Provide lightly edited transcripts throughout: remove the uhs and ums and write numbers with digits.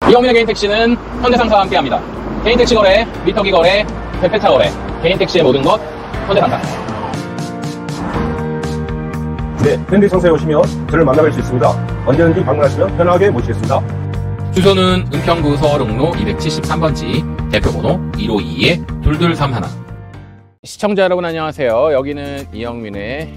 이영민의 개인택시는 현대상사와 함께합니다. 개인택시 거래, 미터기 거래, 대폐차 거래, 개인택시의 모든 것 현대상사. 네, 현대상사에 오시면 저를 만나뵐 수 있습니다. 언제든지 방문하시면 편하게 모시겠습니다. 주소는 은평구 서월흥로 273번지, 대표번호 152-2231. 시청자 여러분 안녕하세요. 여기는 이영민의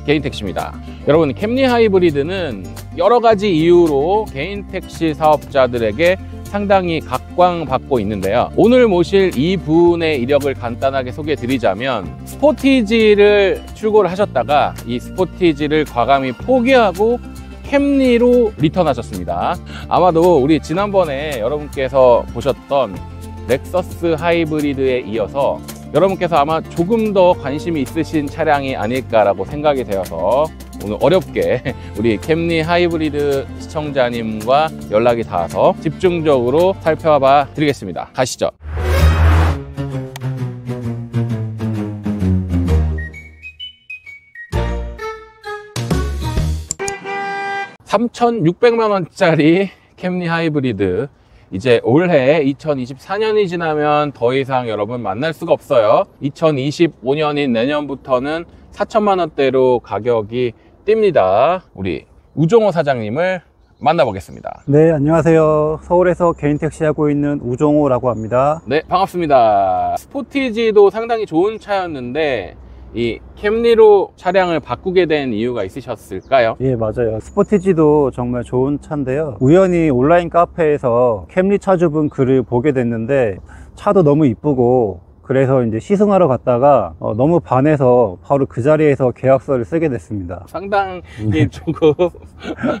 개인택시입니다. 여러분, 캠리 하이브리드는 여러가지 이유로 개인택시 사업자들에게 상당히 각광받고 있는데요. 오늘 모실 이 분의 이력을 간단하게 소개해 드리자면, 스포티지를 출고를 하셨다가 이 스포티지를 과감히 포기하고 캠리로 리턴하셨습니다. 아마도 우리 지난번에 여러분께서 보셨던 렉서스 하이브리드에 이어서 여러분께서 아마 조금 더 관심이 있으신 차량이 아닐까라고 생각이 되어서 오늘 어렵게 우리 캠리 하이브리드 시청자님과 연락이 닿아서 집중적으로 살펴봐 드리겠습니다. 가시죠. $3,600만원짜리 캠리 하이브리드, 이제 올해 2024년이 지나면 더 이상 여러분 만날 수가 없어요. 2025년인 내년부터는 4천만원대로 가격이 뜁니다. 우리 우종호 사장님을 만나보겠습니다. 네, 안녕하세요. 서울에서 개인택시 하고 있는 우종호라고 합니다. 네, 반갑습니다. 스포티지도 상당히 좋은 차였는데 이 캠리로 차량을 바꾸게 된 이유가 있으셨을까요? 예, 맞아요. 스포티지도 정말 좋은 차인데요. 우연히 온라인 카페에서 캠리 차주분 글을 보게 됐는데 차도 너무 이쁘고, 그래서 이제 시승하러 갔다가 너무 반해서 바로 그 자리에서 계약서를 쓰게 됐습니다. 상당히 조금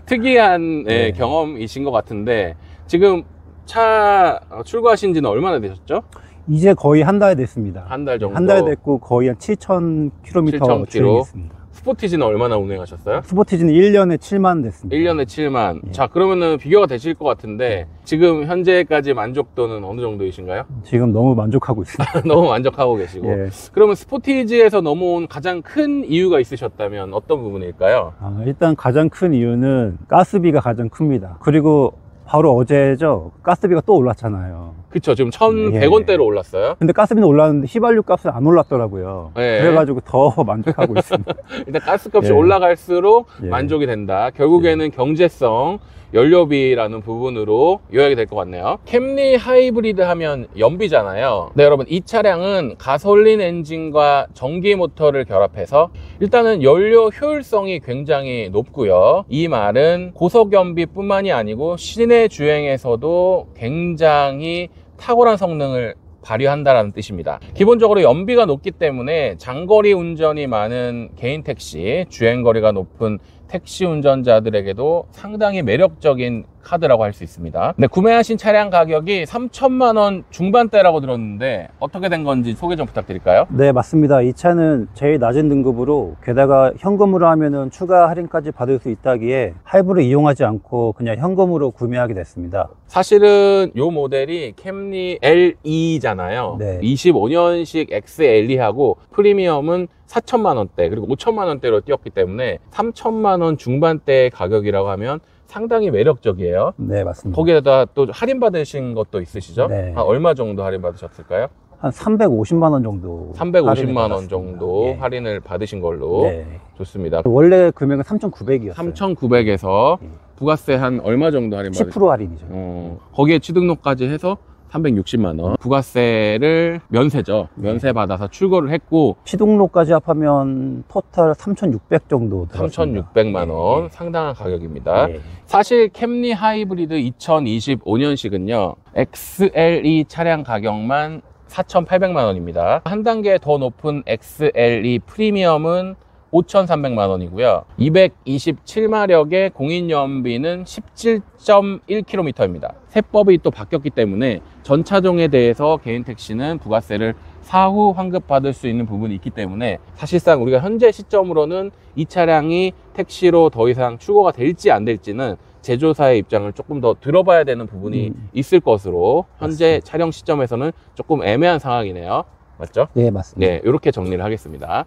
특이한 네. 경험이신 것 같은데, 지금 차 출고하신 지는 얼마나 되셨죠? 이제 거의 한 달 됐습니다. 한 달 정도? 한 달 됐고 거의 한 7,000km 주행했습니다. 스포티지는 얼마나 운행하셨어요? 스포티지는 1년에 7만 됐습니다. 1년에 7만. 예. 자, 그러면은 비교가 되실 것 같은데 지금 현재까지 만족도는 어느 정도이신가요? 지금 너무 만족하고 있습니다. 너무 만족하고 계시고. 예. 그러면 스포티지에서 넘어온 가장 큰 이유가 있으셨다면 어떤 부분일까요? 일단 가장 큰 이유는 가스비가 가장 큽니다. 그리고 바로 어제죠, 가스비가 또 올랐잖아요. 그쵸, 지금 1,100원대로 올랐어요. 근데 가스비는 올랐는데 휘발유 값은 안 올랐더라고요. 네. 그래가지고 더 만족하고 있습니다. 일단 가스값이 예. 올라갈수록 예. 만족이 된다. 결국에는 경제성, 연료비라는 부분으로 요약이 될 것 같네요. 캠리 하이브리드 하면 연비잖아요. 네, 여러분, 이 차량은 가솔린 엔진과 전기 모터를 결합해서 일단은 연료 효율성이 굉장히 높고요. 이 말은 고속 연비뿐만이 아니고 시내 주행에서도 굉장히 탁월한 성능을 발휘한다는 뜻입니다. 기본적으로 연비가 높기 때문에 장거리 운전이 많은 개인 택시, 주행거리가 높은 택시 운전자들에게도 상당히 매력적인 카드라고 할 수 있습니다. 근데 구매하신 차량 가격이 3천만 원 중반대라고 들었는데 어떻게 된 건지 소개 좀 부탁드릴까요? 네, 맞습니다. 이 차는 제일 낮은 등급으로, 게다가 현금으로 하면은 추가 할인까지 받을 수 있다기에 할부를 이용하지 않고 그냥 현금으로 구매하게 됐습니다. 사실은 이 모델이 캠리 LE잖아요. 네. 25년식 XLE하고 프리미엄은 4천만 원대 그리고 5천만 원대로 뛰었기 때문에 3천만 원 중반대의 가격이라고 하면 상당히 매력적이에요. 네, 맞습니다. 거기에다 또 할인 받으신 것도 있으시죠? 네. 얼마 정도 할인 받으셨을까요? 한 350만 원 정도. 350만 원 정도 예. 할인을 받으신 걸로. 네. 좋습니다. 원래 금액은 3,900이었어요. 3,900에서 예. 부가세 한 얼마 정도 할인 받으셨어요? 10% 할인이죠. 거기에 취등록까지 해서 360만 원. 부가세를 면세죠. 면세 받아서 출고를 했고 시등록까지 합하면 토탈 3,600 정도 들었습니다. 3,600만 원. 예. 상당한 가격입니다. 예. 사실 캠리 하이브리드 2025년식은요 XLE 차량 가격만 4,800만 원입니다. 한 단계 더 높은 XLE 프리미엄은 5,300만 원이고요. 227마력의 공인연비는 17.1km입니다. 세법이 또 바뀌었기 때문에 전 차종에 대해서 개인 택시는 부가세를 사후 환급받을 수 있는 부분이 있기 때문에 사실상 우리가 현재 시점으로는 이 차량이 택시로 더 이상 출고가 될지 안 될지는 제조사의 입장을 조금 더 들어봐야 되는 부분이 있을 것으로 현재 맞습니다. 촬영 시점에서는 조금 애매한 상황이네요. 맞죠? 네, 맞습니다. 네, 이렇게 정리를 하겠습니다.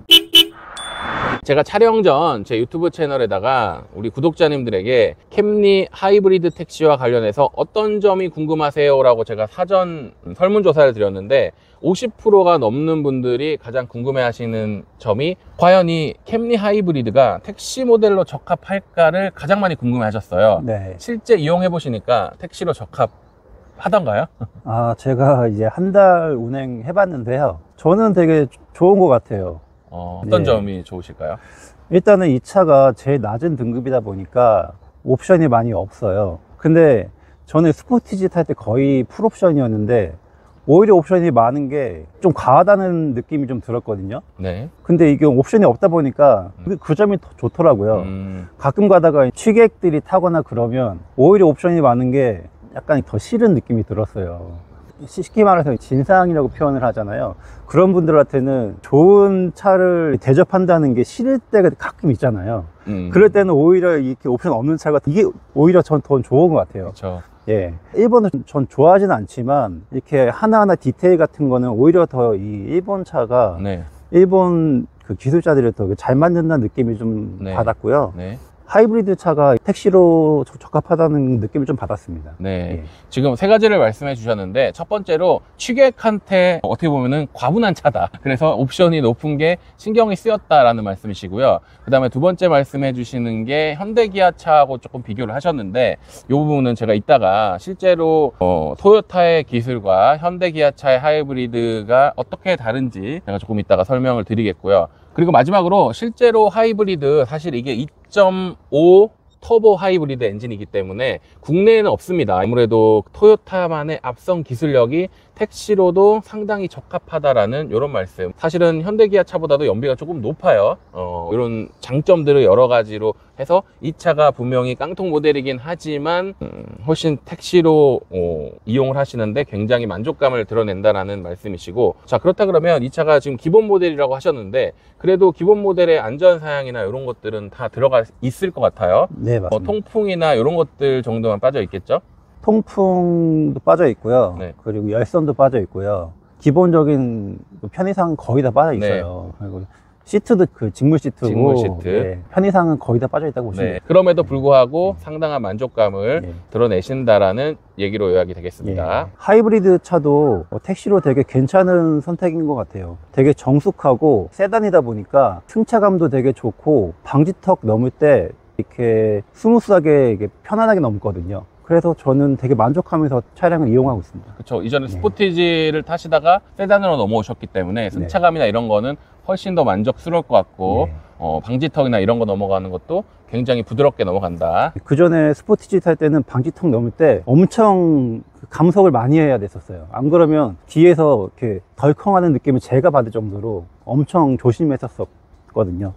제가 촬영 전 제 유튜브 채널에다가 우리 구독자님들에게 캠리 하이브리드 택시와 관련해서 어떤 점이 궁금하세요? 라고 제가 사전 설문조사를 드렸는데 50%가 넘는 분들이 가장 궁금해 하시는 점이 과연 이 캠리 하이브리드가 택시 모델로 적합할까를 가장 많이 궁금해 하셨어요. 네. 실제 이용해 보시니까 택시로 적합하던가요? 제가 이제 한 달 운행해 봤는데요. 저는 되게 좋은 것 같아요. 어떤 네. 점이 좋으실까요? 일단은 이 차가 제일 낮은 등급이다 보니까 옵션이 많이 없어요. 근데 저는 스포티지 탈 때 거의 풀옵션이었는데 오히려 옵션이 많은 게 좀 과하다는 느낌이 좀 들었거든요. 네. 근데 이게 옵션이 없다 보니까 그 점이 더 좋더라고요. 가끔 가다가 취객들이 타거나 그러면 오히려 옵션이 많은 게 약간 더 싫은 느낌이 들었어요. 쉽게 말해서 진상이라고 표현을 하잖아요. 그런 분들한테는 좋은 차를 대접한다는 게 싫을 때가 가끔 있잖아요. 그럴 때는 오히려 이렇게 옵션 없는 차가 이게 오히려 전 더 좋은 것 같아요. 그렇죠. 예. 일본은 전 좋아하지는 않지만 이렇게 하나하나 디테일 같은 거는 오히려 더 이 일본 차가 네. 일본 그 기술자들이 더 잘 만든다는 느낌이 좀 네. 받았고요. 네. 하이브리드 차가 택시로 적합하다는 느낌을 좀 받았습니다. 네. 예. 지금 세 가지를 말씀해 주셨는데 첫 번째로 취객한테 어떻게 보면은 과분한 차다. 그래서 옵션이 높은 게 신경이 쓰였다라는 말씀이시고요. 그 다음에 두 번째 말씀해 주시는 게 현대기아차하고 조금 비교를 하셨는데 이 부분은 제가 이따가 실제로 토요타의 기술과 현대기아차의 하이브리드가 어떻게 다른지 제가 조금 이따가 설명을 드리겠고요. 그리고 마지막으로 실제로 하이브리드 사실 이게 2.5 터보 하이브리드 엔진이기 때문에 국내에는 없습니다. 아무래도 토요타만의 앞선 기술력이 택시로도 상당히 적합하다라는 이런 말씀. 사실은 현대기아차보다도 연비가 조금 높아요. 이런 장점들을 여러 가지로 해서 이 차가 분명히 깡통 모델이긴 하지만 훨씬 택시로 이용을 하시는데 굉장히 만족감을 드러낸다라는 말씀이시고, 자, 그렇다 그러면 이 차가 지금 기본 모델이라고 하셨는데 그래도 기본 모델의 안전사양이나 이런 것들은 다 들어가 있을 것 같아요. 네, 맞습니다. 통풍이나 이런 것들 정도만 빠져 있겠죠? 통풍도 빠져 있고요. 네. 그리고 열선도 빠져 있고요. 기본적인 편의상 거의 다 빠져 있어요. 그리고 시트도 그 직물 시트고, 직물 시트. 네, 편의상은 거의 다 빠져 있다고 보시면 네. 돼요. 그럼에도 불구하고 상당한 만족감을 예. 드러내신다라는 얘기로 요약이 되겠습니다. 예. 하이브리드 차도 택시로 되게 괜찮은 선택인 것 같아요. 되게 정숙하고 세단이다 보니까 승차감도 되게 좋고 방지턱 넘을 때 이렇게 스무스하게 이게 편안하게 넘거든요. 그래서 저는 되게 만족하면서 차량을 이용하고 있습니다. 그렇죠. 이전에 스포티지를 타시다가 세단으로 넘어오셨기 때문에 승차감이나 이런 거는 훨씬 더 만족스러울 것 같고 방지턱이나 이런 거 넘어가는 것도 굉장히 부드럽게 넘어간다. 그 전에 스포티지 탈 때는 방지턱 넘을 때 엄청 감속을 많이 해야 됐었어요. 안 그러면 뒤에서 이렇게 덜컹하는 느낌을 제가 받을 정도로 엄청 조심했었거든요.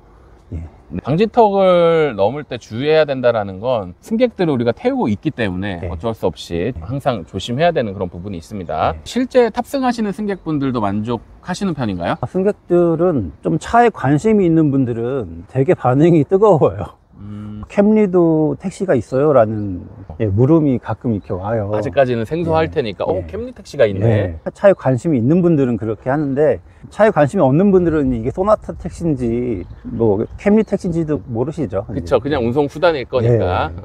예. 방지턱을 넘을 때 주의해야 된다는 건 승객들을 우리가 태우고 있기 때문에 네. 어쩔 수 없이 항상 조심해야 되는 그런 부분이 있습니다. 네. 실제 탑승하시는 승객분들도 만족하시는 편인가요? 승객들은 좀 차에 관심이 있는 분들은 되게 반응이 뜨거워요. 캠리도 택시가 있어요? 라는 물음이 가끔 이렇게 와요. 아직까지는 생소할 네. 테니까 네. 캠리 택시가 있네. 네. 차에 관심이 있는 분들은 그렇게 하는데 차에 관심이 없는 분들은 이게 소나타 택시인지 뭐 캠리 택시인지도 모르시죠. 그쵸. 그냥 운송 수단일 거니까. 네.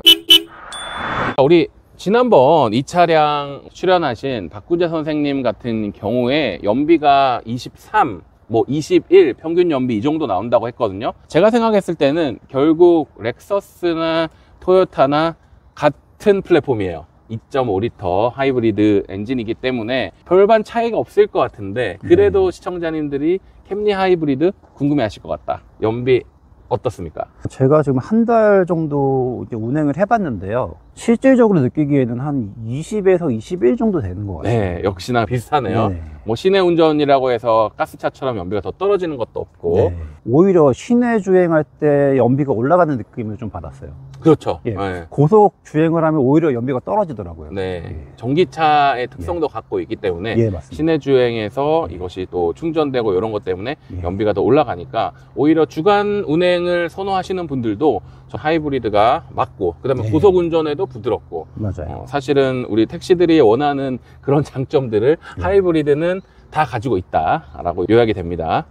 우리 지난번 이 차량 출연하신 박구재 선생님 같은 경우에 연비가 23, 21 평균 연비 이 정도 나온다고 했거든요. 제가 생각했을 때는 결국 렉서스나 토요타나 같은 플랫폼이에요. 2.5L 하이브리드 엔진이기 때문에 별반 차이가 없을 것 같은데 그래도 시청자님들이 캠리 하이브리드 궁금해 하실 것 같다. 연비 어떻습니까? 제가 지금 한 달 정도 이제 운행을 해봤는데요. 실질적으로 느끼기에는 한 20에서 21 정도 되는 것 같아요. 네, 역시나 비슷하네요. 네. 뭐 시내 운전이라고 해서 가스차처럼 연비가 더 떨어지는 것도 없고. 네. 오히려 시내 주행할 때 연비가 올라가는 느낌을 좀 받았어요. 그렇죠. 예. 네. 고속 주행을 하면 오히려 연비가 떨어지더라고요. 네. 예. 전기차의 특성도 갖고 있기 때문에 예, 맞습니다. 시내 주행에서 이것이 또 충전되고 이런 것 때문에 예. 연비가 더 올라가니까 오히려 주간 운행을 선호하시는 분들도 저 하이브리드가 맞고 그다음에 예. 고속 운전에도 부드럽고 맞아요. 사실은 우리 택시들이 원하는 그런 장점들을 하이브리드는 다 가지고 있다라고 요약이 됩니다.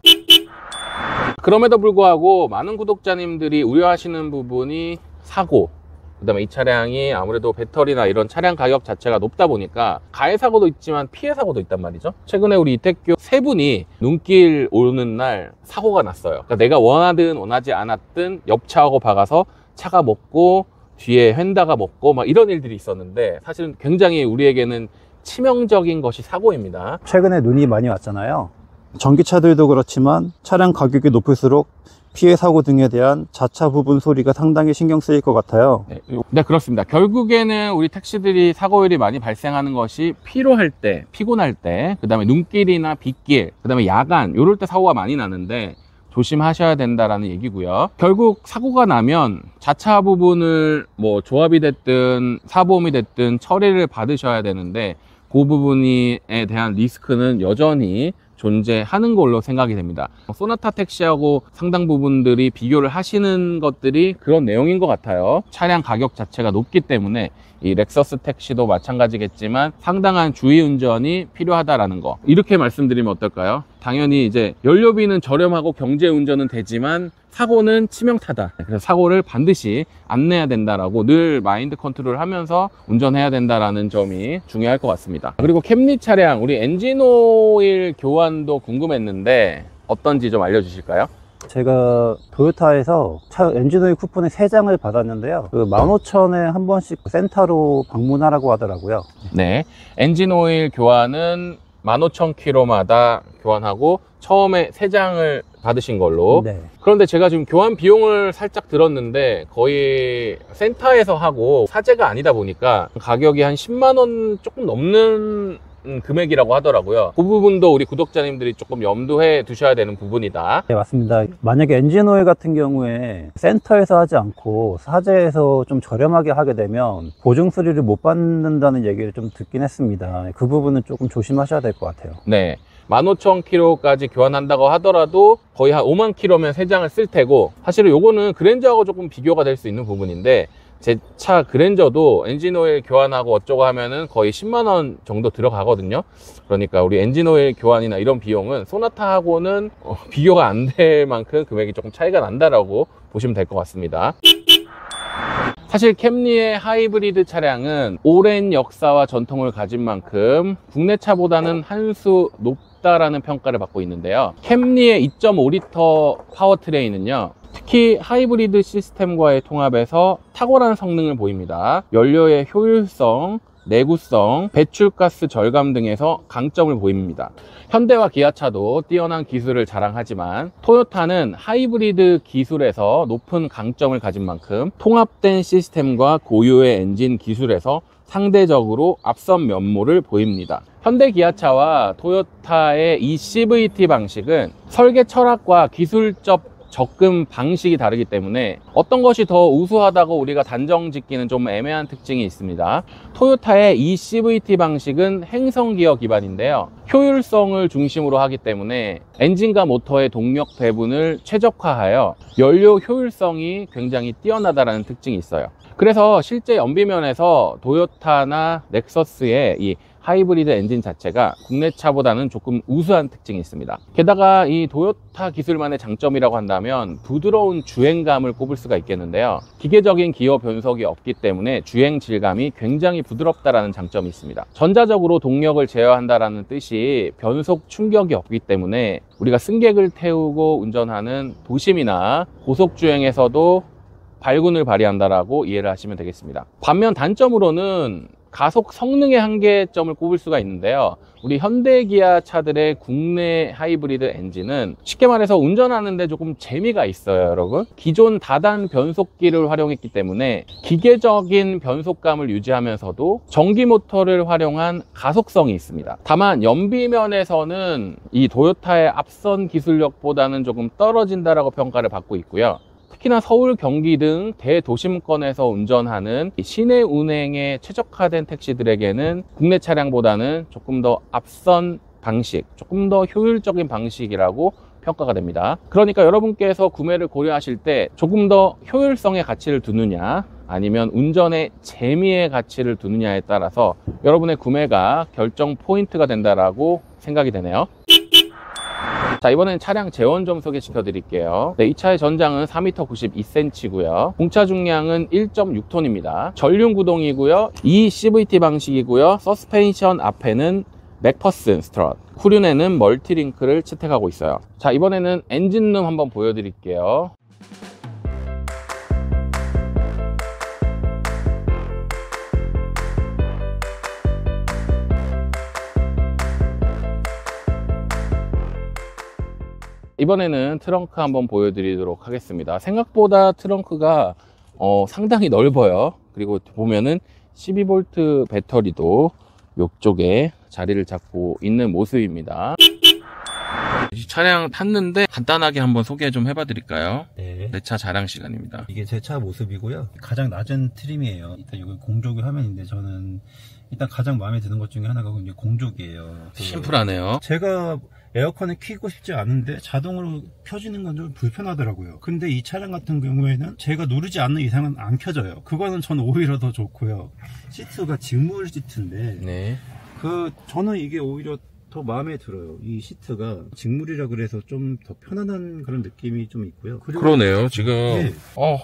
그럼에도 불구하고 많은 구독자님들이 우려하시는 부분이 사고, 그 다음에 이 차량이 아무래도 배터리나 이런 차량 가격 자체가 높다 보니까 가해 사고도 있지만 피해 사고도 있단 말이죠. 최근에 우리 이태규 세 분이 눈길 오는 날 사고가 났어요. 그러니까 내가 원하든 원하지 않았든 옆차하고 박아서 차가 먹고 뒤에 휀다가 먹고 막 이런 일들이 있었는데, 사실은 굉장히 우리에게는 치명적인 것이 사고입니다. 최근에 눈이 많이 왔잖아요. 전기차들도 그렇지만 차량 가격이 높을수록 피해 사고 등에 대한 자차 부분 소리가 상당히 신경 쓰일 것 같아요. 네, 그렇습니다. 결국에는 우리 택시들이 사고율이 많이 발생하는 것이 피로할 때, 피곤할 때, 그 다음에 눈길이나 빗길, 그 다음에 야간, 요럴 때 사고가 많이 나는데 조심하셔야 된다라는 얘기고요. 결국 사고가 나면 자차 부분을 뭐 조합이 됐든 사보험이 됐든 처리를 받으셔야 되는데, 그 부분에 대한 리스크는 여전히 존재하는 걸로 생각이 됩니다. 소나타 택시하고 상당 부분들이 비교를 하시는 것들이 그런 내용인 것 같아요. 차량 가격 자체가 높기 때문에 이 렉서스 택시도 마찬가지겠지만 상당한 주의 운전이 필요하다라는 거, 이렇게 말씀드리면 어떨까요? 당연히 이제 연료비는 저렴하고 경제 운전은 되지만 사고는 치명타다. 그래서 사고를 반드시 안 내야 된다라고 늘 마인드 컨트롤 하면서 운전해야 된다라는 점이 중요할 것 같습니다. 그리고 캠리 차량, 우리 엔진 오일 교환도 궁금했는데 어떤지 좀 알려주실까요? 제가 도요타에서 차 엔진오일 쿠폰을 3장을 받았는데요. 그 15,000에 한 번씩 센터로 방문하라고 하더라고요. 네, 엔진 오일 교환은 15,000km마다 교환하고 처음에 3장을 받으신 걸로. 네. 그런데 제가 지금 교환 비용을 살짝 들었는데 거의 센터에서 하고 사제가 아니다 보니까 가격이 한 10만 원 조금 넘는 금액이라고 하더라고요. 그 부분도 우리 구독자님들이 조금 염두해 두셔야 되는 부분이다. 네, 맞습니다. 만약에 엔진오일 같은 경우에 센터에서 하지 않고 사제에서 좀 저렴하게 하게 되면 보증 수리를 못 받는다는 얘기를 좀 듣긴 했습니다. 그 부분은 조금 조심하셔야 될 것 같아요. 네, 15,000km까지 교환한다고 하더라도 거의 한 5만 km면 3장을 쓸 테고, 사실은 요거는 그랜저하고 조금 비교가 될 수 있는 부분인데, 제 차 그랜저도 엔진오일 교환하고 어쩌고 하면은 거의 10만 원 정도 들어가거든요. 그러니까 우리 엔진오일 교환이나 이런 비용은 소나타하고는 비교가 안 될 만큼 금액이 조금 차이가 난다라고 보시면 될 것 같습니다. 사실 캠리의 하이브리드 차량은 오랜 역사와 전통을 가진 만큼 국내 차보다는 한 수 높다라는 평가를 받고 있는데요. 캠리의 2.5리터 파워트레인은요, 특히 하이브리드 시스템과의 통합에서 탁월한 성능을 보입니다. 연료의 효율성, 내구성, 배출가스 절감 등에서 강점을 보입니다. 현대와 기아차도 뛰어난 기술을 자랑하지만 토요타는 하이브리드 기술에서 높은 강점을 가진 만큼 통합된 시스템과 고유의 엔진 기술에서 상대적으로 앞선 면모를 보입니다. 현대 기아차와 토요타의 이 CVT 방식은 설계 철학과 기술적 접근 방식이 다르기 때문에 어떤 것이 더 우수하다고 우리가 단정 짓기는 좀 애매한 특징이 있습니다. 토요타의 이 CVT 방식은 행성 기어 기반인데요, 효율성을 중심으로 하기 때문에 엔진과 모터의 동력 배분을 최적화하여 연료 효율성이 굉장히 뛰어나다라는 특징이 있어요. 그래서 실제 연비면에서 도요타나 넥서스의 이 하이브리드 엔진 자체가 국내 차보다는 조금 우수한 특징이 있습니다. 게다가 이 도요타 기술만의 장점이라고 한다면 부드러운 주행감을 꼽을 수가 있겠는데요. 기계적인 기어 변속이 없기 때문에 주행 질감이 굉장히 부드럽다라는 장점이 있습니다. 전자적으로 동력을 제어한다라는 뜻이 변속 충격이 없기 때문에 우리가 승객을 태우고 운전하는 도심이나 고속주행에서도 발군을 발휘한다라고 이해를 하시면 되겠습니다. 반면 단점으로는 가속 성능의 한계점을 꼽을 수가 있는데요. 우리 현대 기아 차들의 국내 하이브리드 엔진은 쉽게 말해서 운전하는데 조금 재미가 있어요, 여러분. 기존 다단 변속기를 활용했기 때문에 기계적인 변속감을 유지하면서도 전기 모터를 활용한 가속성이 있습니다. 다만 연비면에서는 이 도요타의 앞선 기술력보다는 조금 떨어진다라고 평가를 받고 있고요. 특히나 서울, 경기 등 대도심권에서 운전하는 시내 운행에 최적화된 택시들에게는 국내 차량보다는 조금 더 앞선 방식, 조금 더 효율적인 방식이라고 평가가 됩니다. 그러니까 여러분께서 구매를 고려하실 때 조금 더 효율성의 가치를 두느냐, 아니면 운전의 재미의 가치를 두느냐에 따라서 여러분의 구매가 결정 포인트가 된다라고 생각이 되네요. 자, 이번엔 차량 재원 좀 소개시켜 드릴게요. 네, 이 차의 전장은 4m 92cm고요. 공차 중량은 1.6톤입니다. 전륜 구동이고요. 이 CVT 방식이고요. 서스펜션 앞에는 맥퍼슨 스트럿, 후륜에는 멀티링크를 채택하고 있어요. 자, 이번에는 엔진룸 한번 보여드릴게요. 이번에는 트렁크 한번 보여드리도록 하겠습니다. 생각보다 트렁크가 상당히 넓어요. 그리고 보면은 12V 배터리도 이쪽에 자리를 잡고 있는 모습입니다. 이 차량 탔는데 간단하게 한번 소개 좀 해봐 드릴까요? 네. 내 차 자랑 시간입니다. 이게 제 차 모습이고요. 가장 낮은 트림이에요. 일단 이거 공조기 화면인데 저는 일단 가장 마음에 드는 것 중에 하나가 이제 공조기예요. 심플하네요. 제가 에어컨을 켜고 싶지 않은데 자동으로 켜지는 건 좀 불편하더라고요. 근데 이 차량 같은 경우에는 제가 누르지 않는 이상은 안 켜져요. 그거는 저는 오히려 더 좋고요. 시트가 직물 시트인데 네. 저는 이게 오히려 더 마음에 들어요. 이 시트가 직물이라 그래서 좀 더 편안한 그런 느낌이 좀 있고요. 그리고 그러네요. 지금 예.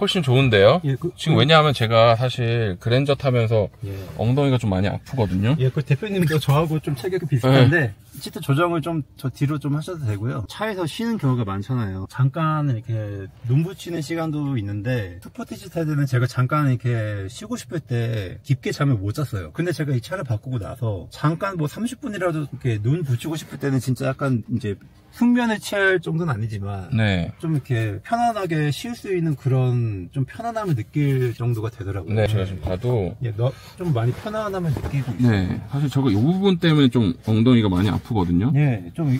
훨씬 좋은데요. 예, 지금 왜냐하면 제가 사실 그랜저 타면서 예. 엉덩이가 좀 많이 아프거든요. 예, 그 대표님도 저하고 좀 체격이 비슷한데 시트 조정을 좀 저 뒤로 좀 하셔도 되고요. 차에서 쉬는 경우가 많잖아요. 잠깐 이렇게 눈 붙이는 시간도 있는데 스포티지 탈 때는 제가 잠깐 이렇게 쉬고 싶을 때 깊게 잠을 못 잤어요. 근데 제가 이 차를 바꾸고 나서 잠깐 뭐 30분이라도 이렇게 눈 붙이고 싶을 때는 진짜 약간 이제 숙면을 취할 정도는 아니지만 네. 좀 이렇게 편안하게 쉴 수 있는 그런 좀 편안함을 느낄 정도가 되더라고요. 네, 제가 지금 봐도 예, 좀 많이 편안함을 느끼고 있어요. 네, 사실 저거 이 부분 때문에 좀 엉덩이가 많이 아프거든요. 예, 좀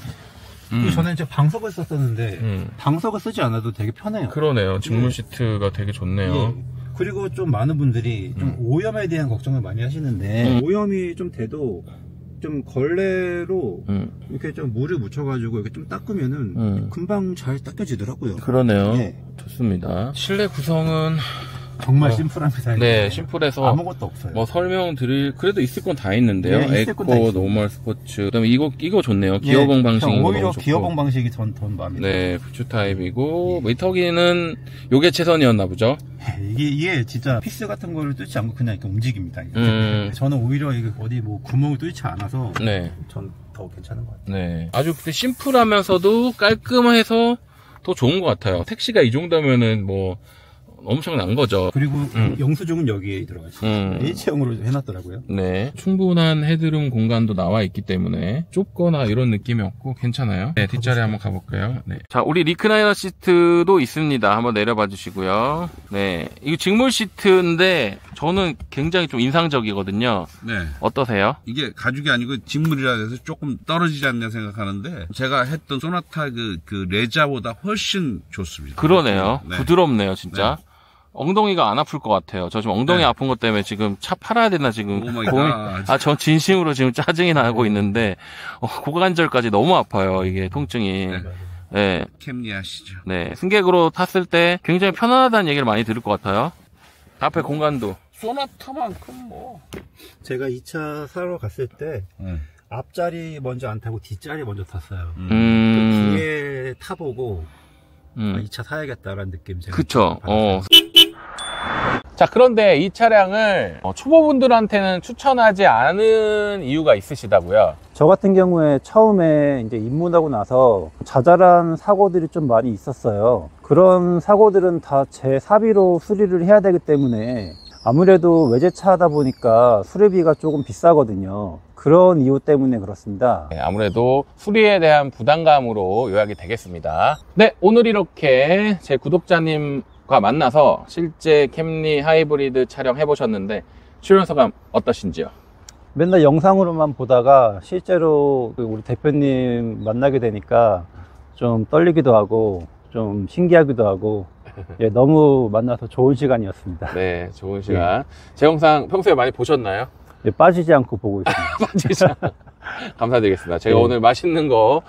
저는 이제 방석을 썼었는데 방석을 쓰지 않아도 되게 편해요. 그러네요. 직물 시트가 되게 좋네요. 예. 그리고 좀 많은 분들이 좀 오염에 대한 걱정을 많이 하시는데 오염이 좀 돼도 좀 걸레로 이렇게 좀 물을 묻혀가지고 이렇게 좀 닦으면은 금방 잘 닦여지더라고요. 그러네요. 예. 좋습니다. 실내 구성은 정말 심플합니다. 네, 심플해서 아무것도 없어요. 뭐 설명드릴 그래도 있을 건 다 있는데요. 네, 있을 건다 에코, 있어요. 노멀, 스포츠. 그다음에 이거 좋네요. 기어봉 방식인 거 오히려 너무 좋고. 기어봉 방식이 더 마음에 들어요. 네, 부츠 타입이고 미터기는 요게 최선이었나 보죠. 이게 진짜 피스 같은 거를 뚫지 않고 그냥 이렇게 움직입니다. 이렇게. 저는 오히려 이게 어디 뭐 구멍을 뚫지 않아서 네, 전 더 괜찮은 것 같아요. 네. 아주 심플하면서도 깔끔해서 더 좋은 것 같아요. 택시가 이 정도면은 뭐 엄청난 거죠. 그리고 영수증은 여기에 들어가 있어요. 일체형으로 해놨더라고요. 네. 충분한 헤드룸 공간도 나와 있기 때문에 좁거나 이런 느낌이 없고 괜찮아요. 네, 뒷자리 한번 가볼까요? 네. 자, 우리 리크라이너 시트도 있습니다. 한번 내려봐 주시고요. 네. 이거 직물 시트인데 저는 굉장히 좀 인상적이거든요. 네. 어떠세요? 이게 가죽이 아니고 직물이라 해서 조금 떨어지지 않냐 생각하는데 제가 했던 소나타 그 레자보다 훨씬 좋습니다. 그러네요. 네. 부드럽네요, 진짜. 엉덩이가 안 아플 것 같아요. 저 지금 엉덩이 네. 아픈 것 때문에 지금 차 팔아야 되나 지금 오 마이 고민. 갓. 저 진심으로 지금 짜증이 나고 있는데 고관절까지 너무 아파요. 이게 통증이. 네. 네. 캠리 아시죠? 네. 승객으로 탔을 때 굉장히 편안하다는 얘기를 많이 들을 것 같아요. 앞에 공간도. 소나타만큼 뭐. 제가 이 차 사러 갔을 때 앞자리 먼저 안 타고 뒷자리 먼저 탔어요. 뒤에 타보고 이 차 사야겠다라는 느낌. 제가 그쵸. 받았어요. 자, 그런데 이 차량을 초보분들한테는 추천하지 않은 이유가 있으시다고요? 저 같은 경우에 처음에 이제 입문하고 나서 자잘한 사고들이 좀 많이 있었어요. 그런 사고들은 다 제 사비로 수리를 해야 되기 때문에 아무래도 외제차다 보니까 수리비가 조금 비싸거든요. 그런 이유 때문에 그렇습니다. 네, 아무래도 수리에 대한 부담감으로 요약이 되겠습니다. 네, 오늘 이렇게 제 구독자님과 만나서 실제 캠리 하이브리드 촬영 해보셨는데 출연 소감 어떠신지요? 맨날 영상으로만 보다가 실제로 우리 대표님 만나게 되니까 좀 떨리기도 하고 좀 신기하기도 하고 예, 너무 만나서 좋은 시간이었습니다. 네, 좋은 시간. 제 영상 평소에 많이 보셨나요? 예, 빠지지 않고 보고 있습니다. 빠지지 감사드리겠습니다. 제가 네. 오늘 맛있는 거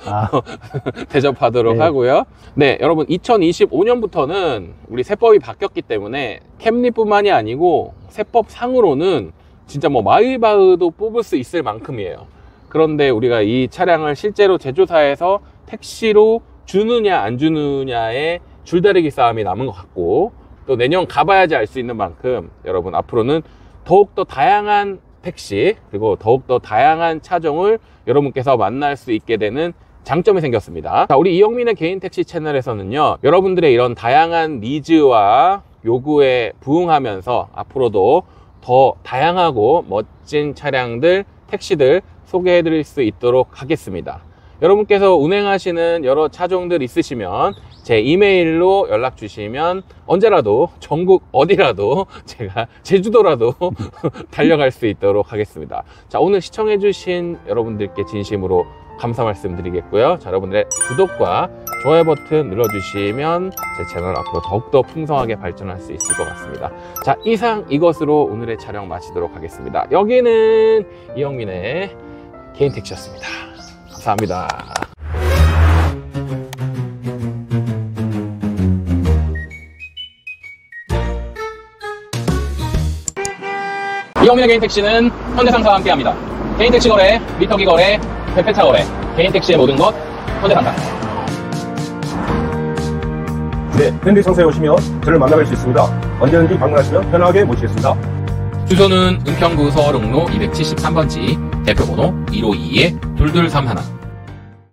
대접하도록 네. 하고요. 네, 여러분 2025년부터는 우리 세법이 바뀌었기 때문에 캠리뿐만이 아니고 세법 상으로는 진짜 뭐 마일바흐도 뽑을 수 있을 만큼이에요. 그런데 우리가 이 차량을 실제로 제조사에서 택시로 주느냐 안 주느냐의 줄다리기 싸움이 남은 것 같고, 또 내년 가봐야지 알 수 있는 만큼 여러분 앞으로는 더욱더 다양한 택시 그리고 더욱더 다양한 차종을 여러분께서 만날 수 있게 되는 장점이 생겼습니다. 자, 우리 이영민의 개인 택시 채널에서는요, 여러분들의 이런 다양한 니즈와 요구에 부응하면서 앞으로도 더 다양하고 멋진 차량들, 택시들 소개해 드릴 수 있도록 하겠습니다. 여러분께서 운행하시는 여러 차종들 있으시면 제 이메일로 연락 주시면 언제라도 전국 어디라도 제가 제주도라도 달려갈 수 있도록 하겠습니다. 자, 오늘 시청해 주신 여러분들께 진심으로 감사 말씀드리겠고요. 자, 여러분들의 구독과 좋아요 버튼 눌러주시면 제 채널 앞으로 더욱더 풍성하게 발전할 수 있을 것 같습니다. 자, 이상 이것으로 오늘의 촬영 마치도록 하겠습니다. 여기는 이영민의 개인 택시였습니다. 감사합니다. 이영민의 개인 택시는 현대상사와 함께합니다. 개인 택시 거래, 미터기 거래, 대표차 거래, 개인 택시의 모든 것 현대상사. 네, 팬리 상사에 오시면 저를 만나뵐 수 있습니다. 언제든지 방문하시면 편하게 모시겠습니다. 주소는 은평구 서울흥로 273번지, 대표번호 152-2231.